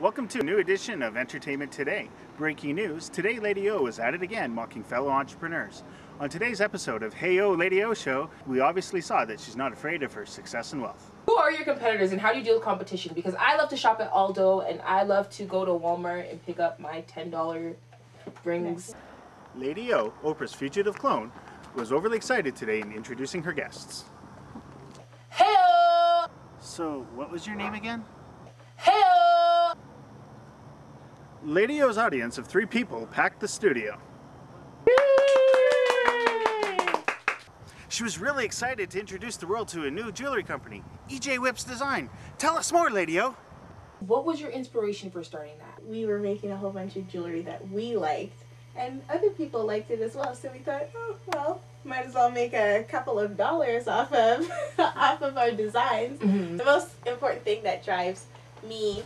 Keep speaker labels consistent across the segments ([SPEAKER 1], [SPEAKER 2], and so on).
[SPEAKER 1] Welcome to a new edition of Entertainment Today. Breaking news, today Lady O is at it again, mocking fellow entrepreneurs. On today's episode of Hey O Lady O Show, we obviously saw that she's not afraid of her success and wealth.
[SPEAKER 2] Who are your competitors and how do you deal with competition? Because I love to shop at Aldo and I love to go to Walmart and pick up my $10 rings.
[SPEAKER 1] Lady O, Oprah's fugitive clone, was overly excited today in introducing her guests.
[SPEAKER 2] Hey-o!
[SPEAKER 1] So, what was your name again?
[SPEAKER 2] Hey-o!
[SPEAKER 1] Lady O's audience of 3 people packed the studio. She was really excited to introduce the world to a new jewelry company, WIPS Design. Tell us more, Lady O.
[SPEAKER 2] What was your inspiration for starting that?
[SPEAKER 3] We were making a whole bunch of jewelry that we liked, and other people liked it as well. So we thought, oh well, might as well make a couple of dollars off of off of our designs.
[SPEAKER 2] Mm-hmm.
[SPEAKER 3] The most important thing that drives me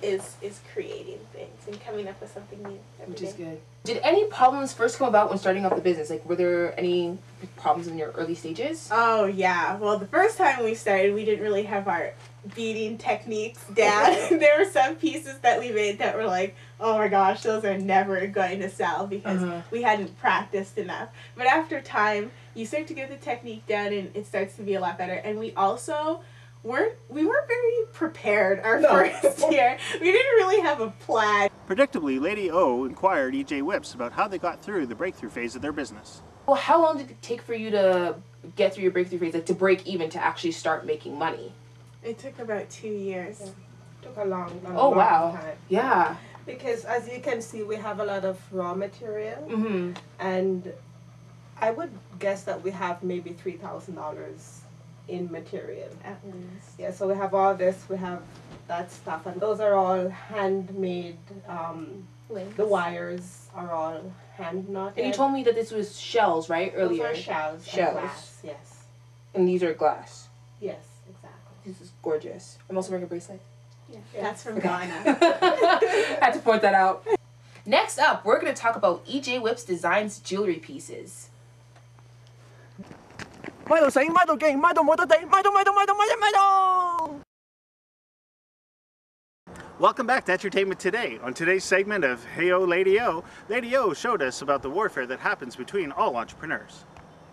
[SPEAKER 3] is creating things and coming up with something new every
[SPEAKER 2] Which is
[SPEAKER 3] day.
[SPEAKER 2] good. Did any problems first come about when starting off the business? Like, were there any problems in your early stages?
[SPEAKER 3] Oh yeah. Well, the first time we started, we didn't really have our beading techniques down. There were some pieces that we made that were like, oh my gosh, those are never going to sell because we hadn't practiced enough. But after time, you start to get the technique down and it starts to be a lot better. And we also weren't very prepared our first year. We didn't really have a plan.
[SPEAKER 1] Predictably, Lady O inquired WIPS about how they got through the breakthrough phase of their business.
[SPEAKER 2] Well, how long did it take for you to get through your breakthrough phase, like to break even, to actually start making money?
[SPEAKER 3] It took about 2 years.
[SPEAKER 4] Yeah. Took a long
[SPEAKER 2] Oh, wow.
[SPEAKER 4] time.
[SPEAKER 2] Yeah.
[SPEAKER 4] Because as you can see, we have a lot of raw material,
[SPEAKER 2] Mm-hmm.
[SPEAKER 4] and I would guess that we have maybe $3,000 in material.
[SPEAKER 3] At least.
[SPEAKER 4] Yeah, so we have all this, we have that stuff, and those are all handmade.
[SPEAKER 3] Links.
[SPEAKER 4] The wires are all hand knotted.
[SPEAKER 2] And you told me that this was shells, right, earlier?
[SPEAKER 4] Those are shells.
[SPEAKER 2] Shells.
[SPEAKER 4] And glass, yes.
[SPEAKER 2] And these are glass.
[SPEAKER 4] Yes, exactly.
[SPEAKER 2] This is gorgeous. I'm also wearing a bracelet.
[SPEAKER 3] Yeah.
[SPEAKER 4] Yeah.
[SPEAKER 3] That's from
[SPEAKER 2] Okay.
[SPEAKER 3] Ghana.
[SPEAKER 2] Had to point that out. Next up, we're going to talk about WIPS Designs jewelry pieces.
[SPEAKER 5] miDO 醒，miDO 勁，miDO冇得頂，miDO。
[SPEAKER 1] Welcome back to Entertainment Today. On today's segment of Hey O Lady O showed us about the warfare that happens between all entrepreneurs.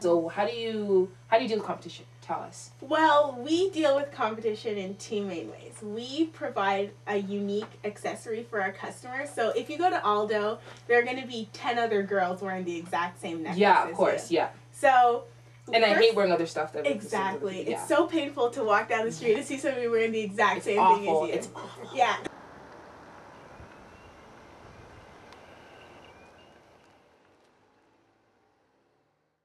[SPEAKER 2] So how do you deal with competition? Tell us.
[SPEAKER 3] Well, we deal with competition in 2 main ways. We provide a unique accessory for our customers. So if you go to Aldo, there are going to be 10 other girls wearing the exact same necklace.
[SPEAKER 2] Yeah,
[SPEAKER 3] as
[SPEAKER 2] of course,
[SPEAKER 3] you.
[SPEAKER 2] yeah.
[SPEAKER 3] So
[SPEAKER 2] And I
[SPEAKER 3] first-
[SPEAKER 2] hate wearing other stuff. That
[SPEAKER 3] Exactly.
[SPEAKER 2] Yeah.
[SPEAKER 3] It's so painful to walk down the street and see somebody wearing the exact
[SPEAKER 2] It's
[SPEAKER 3] same
[SPEAKER 2] awful.
[SPEAKER 3] thing as you.
[SPEAKER 2] It's awful.
[SPEAKER 3] Yeah.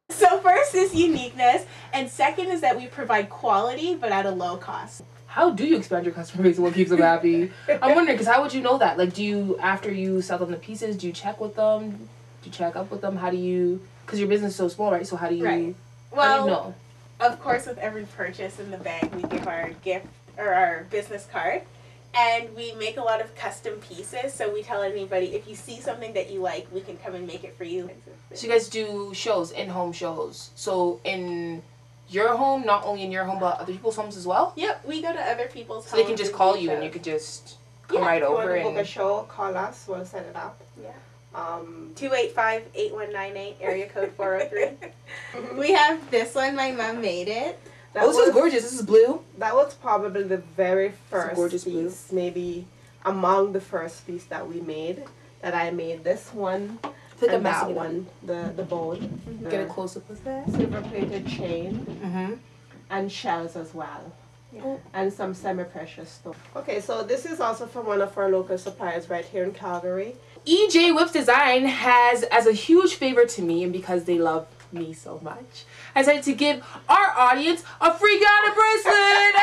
[SPEAKER 3] So first is uniqueness, and second is that we provide quality but at a low cost.
[SPEAKER 2] How do you expand your customer base and what keeps them happy? I'm wondering, because how would you know that? Like, do you, after you sell them the pieces, do you check with them? Do you check up with them? How do you, because your business is so small, right? So how do you,
[SPEAKER 3] Right.
[SPEAKER 2] how
[SPEAKER 3] Well,
[SPEAKER 2] do you know?
[SPEAKER 3] of course, with every purchase in the bag, we give our gift or our business card, and we make a lot of custom pieces. So we tell anybody, if you see something that you like, we can come and make it for you.
[SPEAKER 2] So you guys do shows, in-home shows. So in your home, not only in your home, but other people's homes as well?
[SPEAKER 3] Yep, we go to other people's
[SPEAKER 2] So they
[SPEAKER 3] homes
[SPEAKER 2] can just
[SPEAKER 3] and
[SPEAKER 2] call
[SPEAKER 3] do
[SPEAKER 2] you and
[SPEAKER 3] shows.
[SPEAKER 2] you could just come
[SPEAKER 3] Yeah,
[SPEAKER 2] right
[SPEAKER 4] If you want
[SPEAKER 2] over
[SPEAKER 4] to book a
[SPEAKER 2] and...
[SPEAKER 4] show, call us, we'll set it up.
[SPEAKER 3] Yeah. 285-8198, area code 403. We have this one, my mom made it.
[SPEAKER 4] That
[SPEAKER 2] Oh, this is gorgeous. This is blue.
[SPEAKER 4] That was probably the very first
[SPEAKER 2] gorgeous blue.
[SPEAKER 4] piece, maybe among the first piece that we made. That I made this one
[SPEAKER 2] I feel like I'm
[SPEAKER 4] and that
[SPEAKER 2] messing it up.
[SPEAKER 4] one, the bowl,
[SPEAKER 2] Get a close-up with that.
[SPEAKER 4] silver plated chain,
[SPEAKER 2] Mm-hmm.
[SPEAKER 4] and shells as well,
[SPEAKER 3] Yeah.
[SPEAKER 4] and some semi-precious stone. Okay, so this is also from one of our local suppliers right here in Calgary.
[SPEAKER 2] WIPS Design has, as a huge favor to me, and because they love me so much, I decided to give our audience a free Ghana bracelet.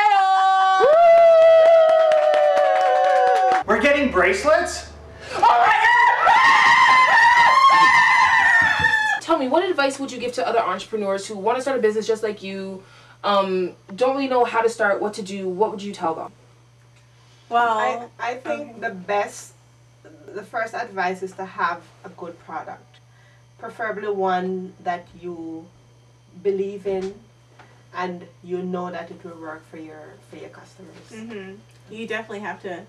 [SPEAKER 2] Ayo!
[SPEAKER 1] We're getting bracelets?
[SPEAKER 2] Tell me, what advice would you give to other entrepreneurs who want to start a business just like you, don't really know how to start, what to do? What would you tell them?
[SPEAKER 3] Well,
[SPEAKER 4] I think the first advice is to have a good product, preferably one that you believe in and you know that it will work for your customers.
[SPEAKER 3] you definitely have to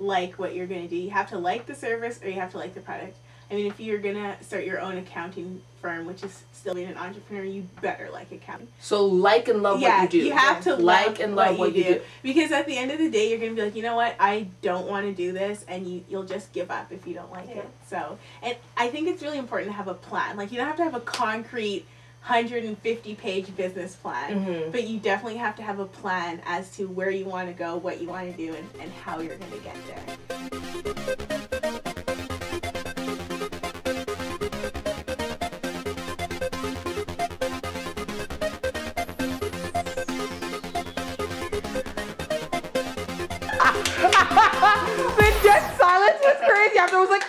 [SPEAKER 3] like what you're going to do. You have to like the service or you have to like the product. I mean, if you're going to start your own accounting firm, which is still being an entrepreneur, you better like accounting.
[SPEAKER 2] So like and love what you do.
[SPEAKER 3] You have to
[SPEAKER 2] like and love what you do.
[SPEAKER 3] Because at the end of the day, you're going to be like, you know what, I don't want to do this, and you'll just give up if you don't like it. So, and I think it's really important to have a plan. Like, you don't have to have a concrete 150-page business plan, but you definitely have to have a plan as to where you want to go, what you want to do, and how you're going to get there.
[SPEAKER 2] The dead silence was crazy. After I was like,